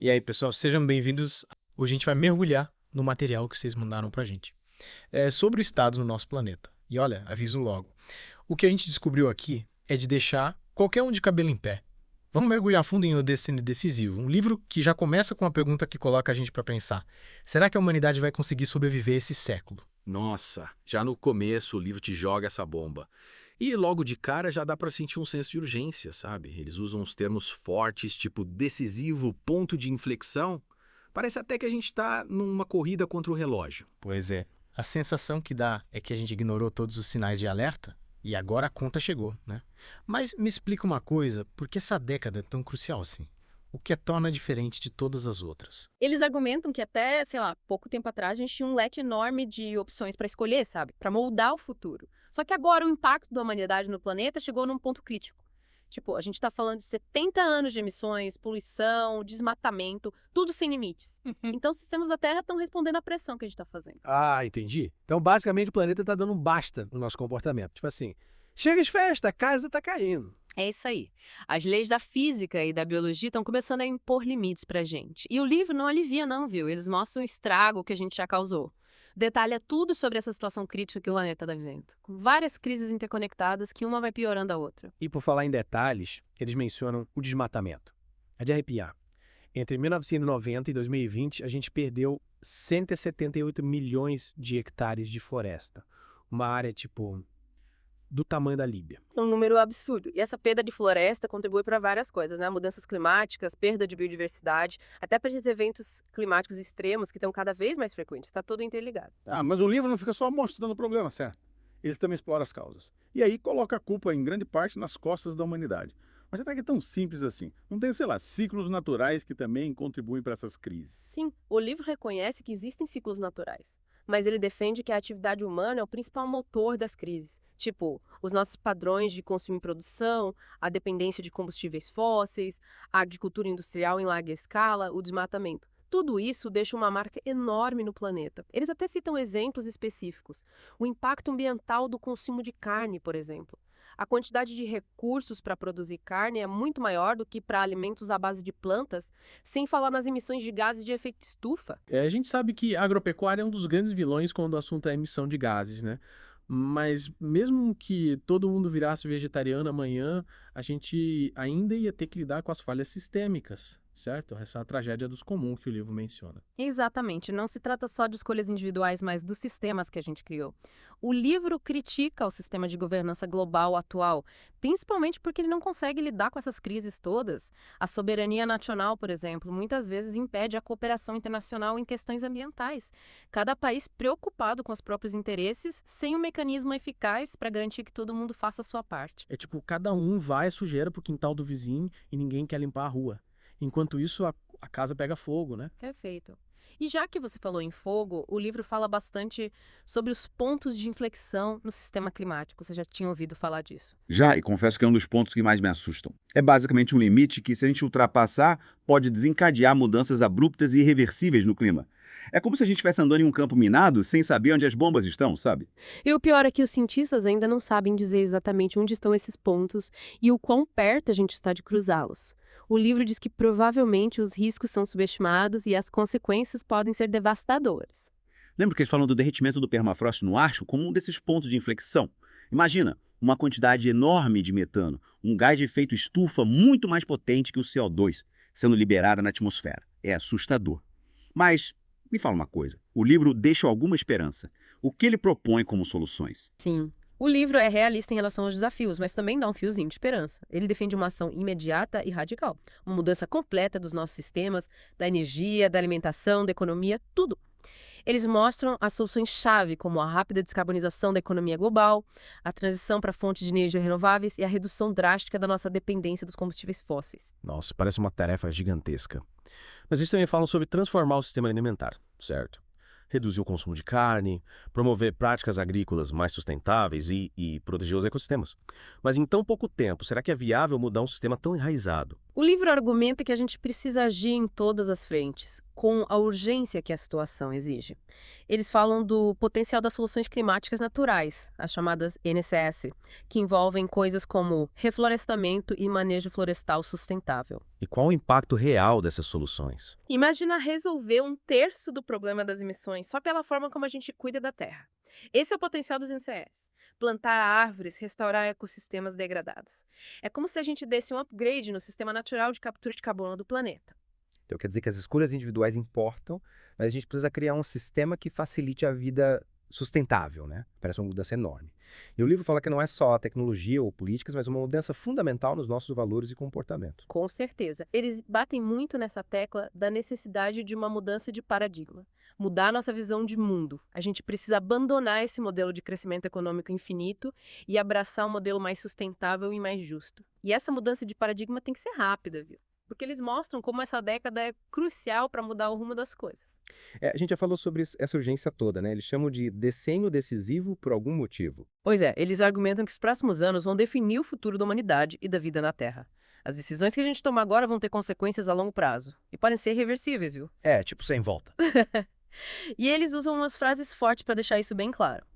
E aí, pessoal, sejam bem-vindos. Hoje a gente vai mergulhar no material que vocês mandaram pra gente. É sobre o estado no nosso planeta. E olha, aviso logo. O que a gente descobriu aqui é de deixar qualquer um de cabelo em pé. Vamos mergulhar fundo em O Destino Decisivo, um livro que já começa com uma pergunta que coloca a gente pra pensar. Será que a humanidade vai conseguir sobreviver esse século? Nossa, já no começo o livro te joga essa bomba. E logo de cara já dá pra sentir um senso de urgência, sabe? Eles usam uns termos fortes, tipo decisivo, ponto de inflexão. Parece até que a gente tá numa corrida contra o relógio. Pois é. A sensação que dá é que a gente ignorou todos os sinais de alerta e agora a conta chegou, né? Mas me explica uma coisa, por que essa década é tão crucial assim? O que a torna diferente de todas as outras? Eles argumentam que até, sei lá, pouco tempo atrás a gente tinha um leque enorme de opções para escolher, sabe? Para moldar o futuro. Só que agora o impacto da humanidade no planeta chegou num ponto crítico. Tipo, a gente está falando de 70 anos de emissões, poluição, desmatamento, tudo sem limites. Então, os sistemas da Terra estão respondendo à pressão que a gente está fazendo. Ah, entendi. Então, basicamente, o planeta tá dando um basta no nosso comportamento. Tipo assim, chega de festa, a casa tá caindo. É isso aí. As leis da física e da biologia estão começando a impor limites pra gente. E o livro não alivia não, viu? Eles mostram o estrago que a gente já causou. Detalha tudo sobre essa situação crítica que o planeta está vivendo, com várias crises interconectadas que uma vai piorando a outra. E por falar em detalhes, eles mencionam o desmatamento. É de arrepiar. Entre 1990 e 2020, a gente perdeu 178 milhões de hectares de floresta. Uma área, tipo, do tamanho da Líbia. É um número absurdo. E essa perda de floresta contribui para várias coisas, né? Mudanças climáticas, perda de biodiversidade, até para esses eventos climáticos extremos que estão cada vez mais frequentes. Está tudo interligado. Mas o livro não fica só mostrando o problema, certo? Ele também explora as causas. E aí coloca a culpa, em grande parte, nas costas da humanidade. Mas será que é tão simples assim? Não tem, sei lá, ciclos naturais que também contribuem para essas crises? Sim, o livro reconhece que existem ciclos naturais, mas ele defende que a atividade humana é o principal motor das crises. Tipo, os nossos padrões de consumo e produção, a dependência de combustíveis fósseis, a agricultura industrial em larga escala, o desmatamento. Tudo isso deixa uma marca enorme no planeta. Eles até citam exemplos específicos. O impacto ambiental do consumo de carne, por exemplo. A quantidade de recursos para produzir carne é muito maior do que para alimentos à base de plantas, sem falar nas emissões de gases de efeito estufa. A gente sabe que a agropecuária é um dos grandes vilões quando o assunto é emissão de gases, né? Mas mesmo que todo mundo virasse vegetariano amanhã, a gente ainda ia ter que lidar com as falhas sistêmicas, certo? Essa é a tragédia dos comuns que o livro menciona. Exatamente, não se trata só de escolhas individuais, mas dos sistemas que a gente criou. O livro critica o sistema de governança global atual, principalmente porque ele não consegue lidar com essas crises todas. A soberania nacional, por exemplo, muitas vezes impede a cooperação internacional em questões ambientais. Cada país preocupado com os próprios interesses, sem um mecanismo eficaz para garantir que todo mundo faça a sua parte. É tipo, cada um vai a sujeira pro quintal do vizinho e ninguém quer limpar a rua. Enquanto isso, a casa pega fogo, né? Perfeito. E já que você falou em fogo, o livro fala bastante sobre os pontos de inflexão no sistema climático. Você já tinha ouvido falar disso? Já, e confesso que é um dos pontos que mais me assustam. É basicamente um limite que, se a gente ultrapassar, pode desencadear mudanças abruptas e irreversíveis no clima. É como se a gente estivesse andando em um campo minado sem saber onde as bombas estão, sabe? E o pior é que os cientistas ainda não sabem dizer exatamente onde estão esses pontos e o quão perto a gente está de cruzá-los. O livro diz que provavelmente os riscos são subestimados e as consequências podem ser devastadoras. Lembra que eles falam do derretimento do permafrost no Ártico como um desses pontos de inflexão? Imagina, uma quantidade enorme de metano, um gás de efeito estufa muito mais potente que o CO2, sendo liberada na atmosfera. É assustador. Mas, me fala uma coisa, o livro deixa alguma esperança. O que ele propõe como soluções? Sim. O livro é realista em relação aos desafios, mas também dá um fiozinho de esperança. Ele defende uma ação imediata e radical. Uma mudança completa dos nossos sistemas, da energia, da alimentação, da economia, tudo. Eles mostram as soluções-chave, como a rápida descarbonização da economia global, a transição para fontes de energia renováveis e a redução drástica da nossa dependência dos combustíveis fósseis. Nossa, parece uma tarefa gigantesca. Mas eles também falam sobre transformar o sistema alimentar, certo? Reduzir o consumo de carne, promover práticas agrícolas mais sustentáveis e proteger os ecossistemas. Mas em tão pouco tempo, será que é viável mudar um sistema tão enraizado? O livro argumenta que a gente precisa agir em todas as frentes, com a urgência que a situação exige. Eles falam do potencial das soluções climáticas naturais, as chamadas NCS, que envolvem coisas como reflorestamento e manejo florestal sustentável. E qual o impacto real dessas soluções? Imagina resolver 1/3 do problema das emissões só pela forma como a gente cuida da Terra. Esse é o potencial dos NCS. Plantar árvores, restaurar ecossistemas degradados. É como se a gente desse um upgrade no sistema natural de captura de carbono do planeta. Então quer dizer que as escolhas individuais importam, mas a gente precisa criar um sistema que facilite a vida sustentável, né? Parece uma mudança enorme. E o livro fala que não é só tecnologia ou políticas, mas uma mudança fundamental nos nossos valores e comportamento. Com certeza. Eles batem muito nessa tecla da necessidade de uma mudança de paradigma. Mudar a nossa visão de mundo. A gente precisa abandonar esse modelo de crescimento econômico infinito e abraçar um modelo mais sustentável e mais justo. E essa mudança de paradigma tem que ser rápida, viu? Porque eles mostram como essa década é crucial para mudar o rumo das coisas. A gente já falou sobre essa urgência toda, né? Eles chamam de decenho decisivo por algum motivo. Pois é, eles argumentam que os próximos anos vão definir o futuro da humanidade e da vida na Terra. As decisões que a gente tomar agora vão ter consequências a longo prazo. E podem ser irreversíveis, viu? Tipo, sem volta. E eles usam umas frases fortes para deixar isso bem claro.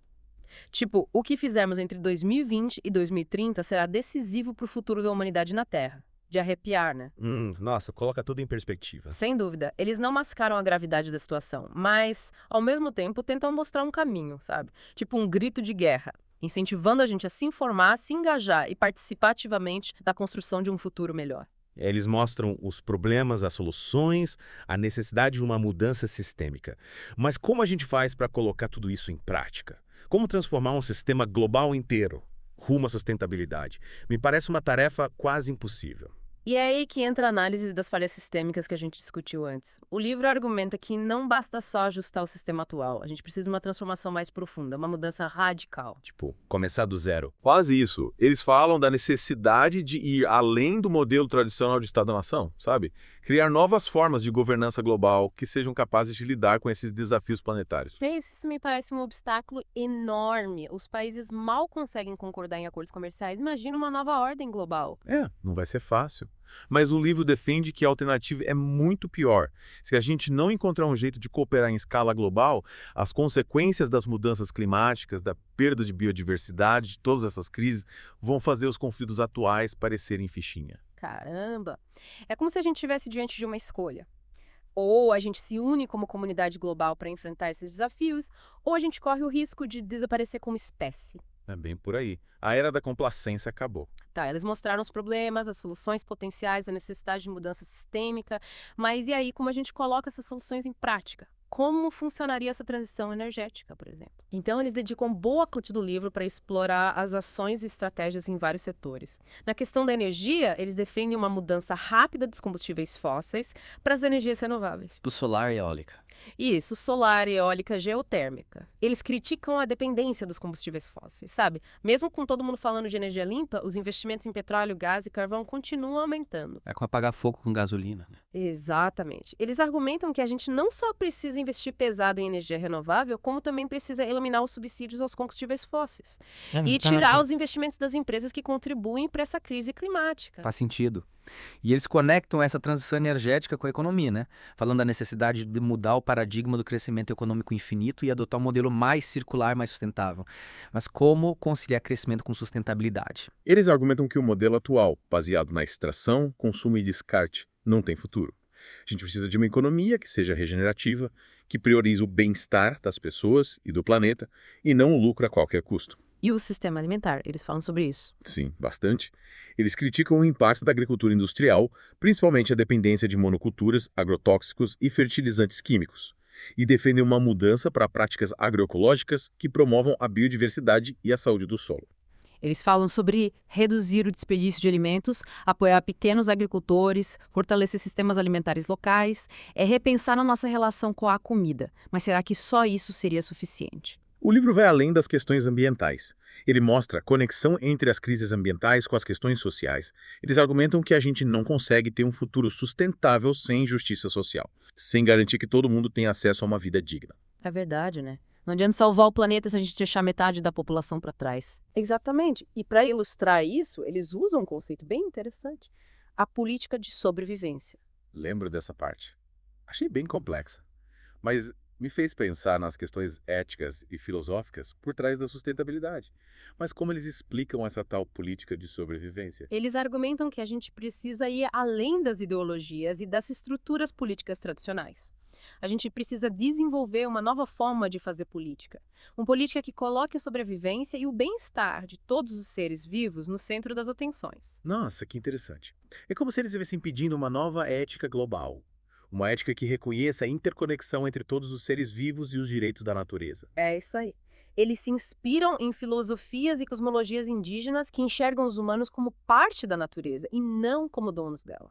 Tipo, o que fizermos entre 2020 e 2030 será decisivo para o futuro da humanidade na Terra. De arrepiar, né? Nossa, coloca tudo em perspectiva. Sem dúvida, eles não mascaram a gravidade da situação, mas, ao mesmo tempo, tentam mostrar um caminho, sabe? Tipo um grito de guerra, incentivando a gente a se informar, se engajar e participar ativamente da construção de um futuro melhor. Eles mostram os problemas, as soluções, a necessidade de uma mudança sistêmica. Mas como a gente faz para colocar tudo isso em prática? Como transformar um sistema global inteiro rumo à sustentabilidade? Me parece uma tarefa quase impossível. E é aí que entra a análise das falhas sistêmicas que a gente discutiu antes. O livro argumenta que não basta só ajustar o sistema atual, a gente precisa de uma transformação mais profunda, uma mudança radical. Tipo, começar do zero. Quase isso. Eles falam da necessidade de ir além do modelo tradicional de Estado-nação, sabe? Criar novas formas de governança global que sejam capazes de lidar com esses desafios planetários. Isso me parece um obstáculo enorme. Os países mal conseguem concordar em acordos comerciais. Imagina uma nova ordem global. Não vai ser fácil. Mas o livro defende que a alternativa é muito pior. Se a gente não encontrar um jeito de cooperar em escala global, as consequências das mudanças climáticas, da perda de biodiversidade, de todas essas crises, vão fazer os conflitos atuais parecerem fichinha. Caramba! É como se a gente estivesse diante de uma escolha. Ou a gente se une como comunidade global para enfrentar esses desafios, ou a gente corre o risco de desaparecer como espécie. É bem por aí. A era da complacência acabou. Tá, eles mostraram os problemas, as soluções potenciais, a necessidade de mudança sistêmica, mas e aí como a gente coloca essas soluções em prática? Como funcionaria essa transição energética, por exemplo? Então, eles dedicam boa parte do livro para explorar as ações e estratégias em vários setores. Na questão da energia, eles defendem uma mudança rápida dos combustíveis fósseis para as energias renováveis. Tipo solar e eólica. Isso, solar, eólica, geotérmica. Eles criticam a dependência dos combustíveis fósseis, sabe? Mesmo com todo mundo falando de energia limpa, os investimentos em petróleo, gás e carvão continuam aumentando. É como apagar fogo com gasolina, né? Exatamente. Eles argumentam que a gente não só precisa investir pesado em energia renovável, como também precisa eliminar os subsídios aos combustíveis fósseis. E tirar os investimentos das empresas que contribuem para essa crise climática. Faz sentido. E eles conectam essa transição energética com a economia, né? Falando da necessidade de mudar o paradigma do crescimento econômico infinito e adotar um modelo mais circular, mais sustentável. Mas como conciliar crescimento com sustentabilidade? Eles argumentam que o modelo atual, baseado na extração, consumo e descarte, não tem futuro. A gente precisa de uma economia que seja regenerativa, que priorize o bem-estar das pessoas e do planeta e não o lucro a qualquer custo. E o sistema alimentar, eles falam sobre isso. Sim, bastante. Eles criticam o impacto da agricultura industrial, principalmente a dependência de monoculturas, agrotóxicos e fertilizantes químicos, e defendem uma mudança para práticas agroecológicas que promovam a biodiversidade e a saúde do solo. Eles falam sobre reduzir o desperdício de alimentos, apoiar pequenos agricultores, fortalecer sistemas alimentares locais, repensar na nossa relação com a comida. Mas será que só isso seria suficiente? O livro vai além das questões ambientais. Ele mostra a conexão entre as crises ambientais com as questões sociais. Eles argumentam que a gente não consegue ter um futuro sustentável sem justiça social, sem garantir que todo mundo tenha acesso a uma vida digna. É verdade, né? Não adianta salvar o planeta se a gente deixar metade da população para trás. Exatamente. E para ilustrar isso, eles usam um conceito bem interessante. a política de sobrevivência. Lembro dessa parte. Achei bem complexa, mas me fez pensar nas questões éticas e filosóficas por trás da sustentabilidade. Mas como eles explicam essa tal política de sobrevivência? Eles argumentam que a gente precisa ir além das ideologias e das estruturas políticas tradicionais. A gente precisa desenvolver uma nova forma de fazer política. Uma política que coloque a sobrevivência e o bem-estar de todos os seres vivos no centro das atenções. Nossa, que interessante. É como se eles estivessem pedindo uma nova ética global. Uma ética que reconheça a interconexão entre todos os seres vivos e os direitos da natureza. É isso aí. Eles se inspiram em filosofias e cosmologias indígenas que enxergam os humanos como parte da natureza e não como donos dela.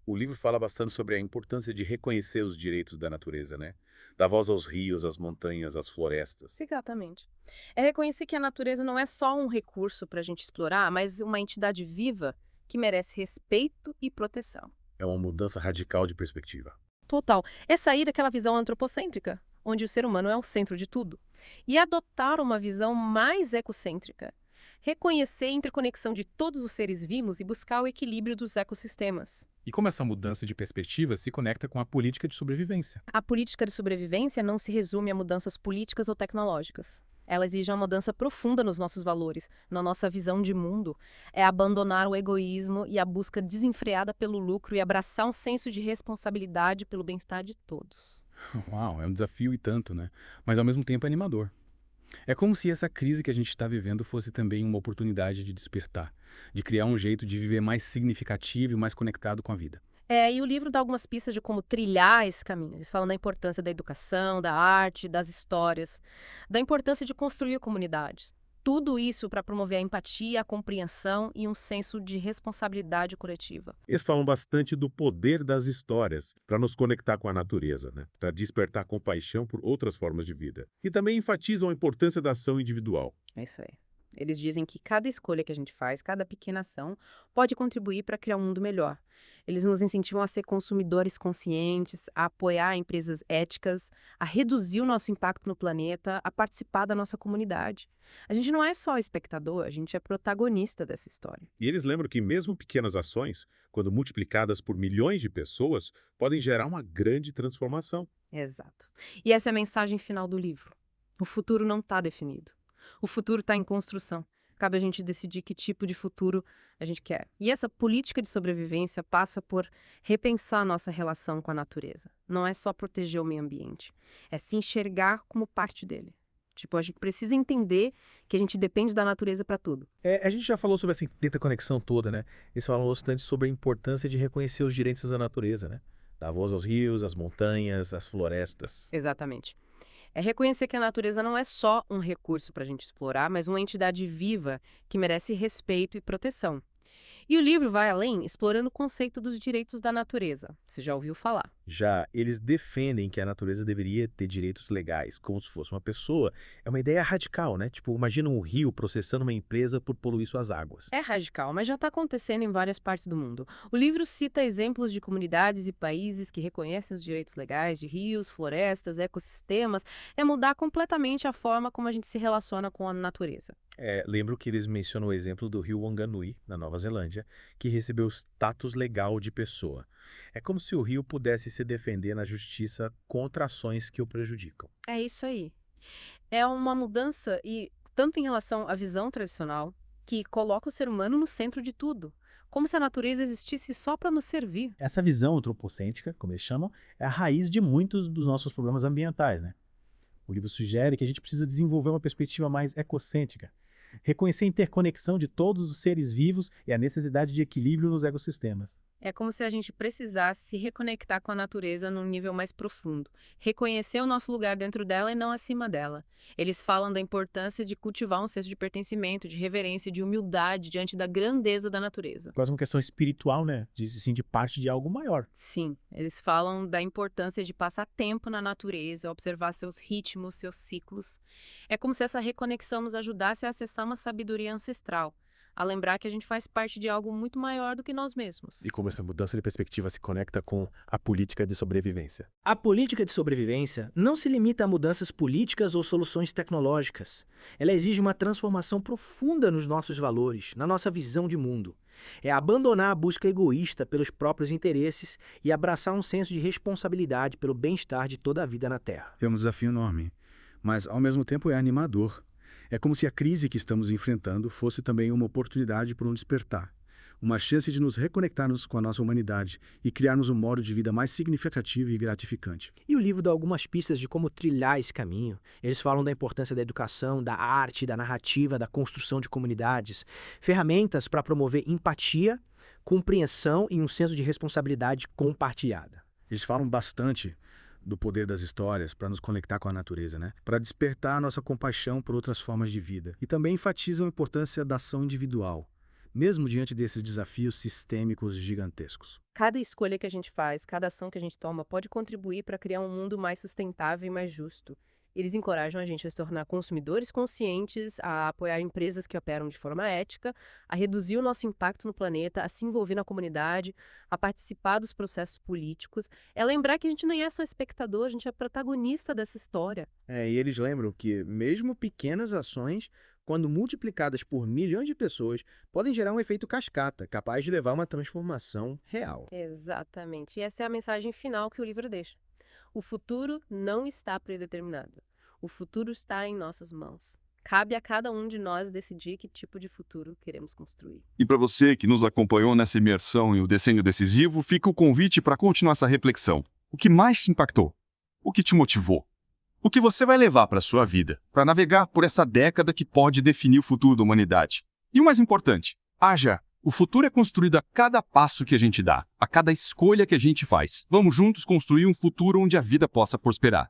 O livro fala bastante sobre a importância de reconhecer os direitos da natureza, né? Dar voz aos rios, às montanhas, às florestas. Exatamente. É reconhecer que a natureza não é só um recurso para a gente explorar, mas uma entidade viva que merece respeito e proteção. É uma mudança radical de perspectiva. Total. É sair daquela visão antropocêntrica, onde o ser humano é o centro de tudo, e adotar uma visão mais ecocêntrica. Reconhecer a interconexão de todos os seres vivos e buscar o equilíbrio dos ecossistemas. E como essa mudança de perspectiva se conecta com a política de sobrevivência? A política de sobrevivência não se resume a mudanças políticas ou tecnológicas. Ela exige uma mudança profunda nos nossos valores, na nossa visão de mundo. É abandonar o egoísmo e a busca desenfreada pelo lucro e abraçar um senso de responsabilidade pelo bem-estar de todos. Uau, é um desafio e tanto, né? Mas ao mesmo tempo é animador. É como se essa crise que a gente está vivendo fosse também uma oportunidade de despertar, de criar um jeito de viver mais significativo e mais conectado com a vida. E o livro dá algumas pistas de como trilhar esse caminho. Eles falam da importância da educação, da arte, das histórias, da importância de construir comunidades. Tudo isso para promover a empatia, a compreensão e um senso de responsabilidade coletiva. Eles falam bastante do poder das histórias para nos conectar com a natureza, né? Para despertar compaixão por outras formas de vida. E também enfatizam a importância da ação individual. É isso aí. Eles dizem que cada escolha que a gente faz, cada pequena ação, pode contribuir para criar um mundo melhor. Eles nos incentivam a ser consumidores conscientes, a apoiar empresas éticas, a reduzir o nosso impacto no planeta, a participar da nossa comunidade. A gente não é só espectador, a gente é protagonista dessa história. E eles lembram que mesmo pequenas ações, quando multiplicadas por milhões de pessoas, podem gerar uma grande transformação. Exato. E essa é a mensagem final do livro. O futuro não está definido. O futuro está em construção. Cabe a gente decidir que tipo de futuro a gente quer. E essa política de sobrevivência passa por repensar a nossa relação com a natureza. Não é só proteger o meio ambiente, é se enxergar como parte dele. Tipo, a gente precisa entender que a gente depende da natureza para tudo. A gente já falou sobre essa interconexão toda, né? Eles falam bastante sobre a importância de reconhecer os direitos da natureza, né? Dar voz aos rios, às montanhas, às florestas. Exatamente. É reconhecer que a natureza não é só um recurso para a gente explorar, mas uma entidade viva que merece respeito e proteção. E o livro vai além, explorando o conceito dos direitos da natureza. Você já ouviu falar? Já eles defendem que a natureza deveria ter direitos legais, como se fosse uma pessoa. É uma ideia radical, né? Tipo, imagina um rio processando uma empresa por poluir suas águas. É radical, mas já está acontecendo em várias partes do mundo. O livro cita exemplos de comunidades e países que reconhecem os direitos legais de rios, florestas, ecossistemas. É mudar completamente a forma como a gente se relaciona com a natureza. Lembro que eles mencionam o exemplo do rio Wanganui, na Nova Zelândia, que recebeu status legal de pessoa. É como se o rio pudesse se defender na justiça contra ações que o prejudicam. É isso aí. É uma mudança, e tanto em relação à visão tradicional, que coloca o ser humano no centro de tudo, como se a natureza existisse só para nos servir. Essa visão antropocêntrica, como eles chamam, é a raiz de muitos dos nossos problemas ambientais, né? O livro sugere que a gente precisa desenvolver uma perspectiva mais ecocêntrica, reconhecer a interconexão de todos os seres vivos e a necessidade de equilíbrio nos ecossistemas. É como se a gente precisasse se reconectar com a natureza num nível mais profundo, reconhecer o nosso lugar dentro dela e não acima dela. Eles falam da importância de cultivar um senso de pertencimento, de reverência, de humildade diante da grandeza da natureza. Quase uma questão espiritual, né? De se sentir parte de algo maior. Sim, eles falam da importância de passar tempo na natureza, observar seus ritmos, seus ciclos. É como se essa reconexão nos ajudasse a acessar uma sabedoria ancestral, a lembrar que a gente faz parte de algo muito maior do que nós mesmos. E como essa mudança de perspectiva se conecta com a política de sobrevivência. A política de sobrevivência não se limita a mudanças políticas ou soluções tecnológicas. Ela exige uma transformação profunda nos nossos valores, na nossa visão de mundo. É abandonar a busca egoísta pelos próprios interesses e abraçar um senso de responsabilidade pelo bem-estar de toda a vida na Terra. É um desafio enorme, mas ao mesmo tempo é animador. É como se a crise que estamos enfrentando fosse também uma oportunidade para um despertar, uma chance de nos reconectarmos com a nossa humanidade e criarmos um modo de vida mais significativo e gratificante. E o livro dá algumas pistas de como trilhar esse caminho. Eles falam da importância da educação, da arte, da narrativa, da construção de comunidades, ferramentas para promover empatia, compreensão e um senso de responsabilidade compartilhada. Eles falam bastante do poder das histórias para nos conectar com a natureza, né? Para despertar a nossa compaixão por outras formas de vida. E também enfatizam a importância da ação individual, mesmo diante desses desafios sistêmicos gigantescos. Cada escolha que a gente faz, cada ação que a gente toma pode contribuir para criar um mundo mais sustentável e mais justo. Eles encorajam a gente a se tornar consumidores conscientes, a apoiar empresas que operam de forma ética, a reduzir o nosso impacto no planeta, a se envolver na comunidade, a participar dos processos políticos. É lembrar que a gente nem é só espectador, a gente é protagonista dessa história. E eles lembram que mesmo pequenas ações, quando multiplicadas por milhões de pessoas, podem gerar um efeito cascata, capaz de levar a uma transformação real. Exatamente. E essa é a mensagem final que o livro deixa. O futuro não está predeterminado. O futuro está em nossas mãos. Cabe a cada um de nós decidir que tipo de futuro queremos construir. E para você que nos acompanhou nessa imersão em O Decênio Decisivo, fica o convite para continuar essa reflexão. O que mais te impactou? O que te motivou? O que você vai levar para a sua vida, para navegar por essa década que pode definir o futuro da humanidade? E o mais importante, haja! O futuro é construído a cada passo que a gente dá, a cada escolha que a gente faz. Vamos juntos construir um futuro onde a vida possa prosperar.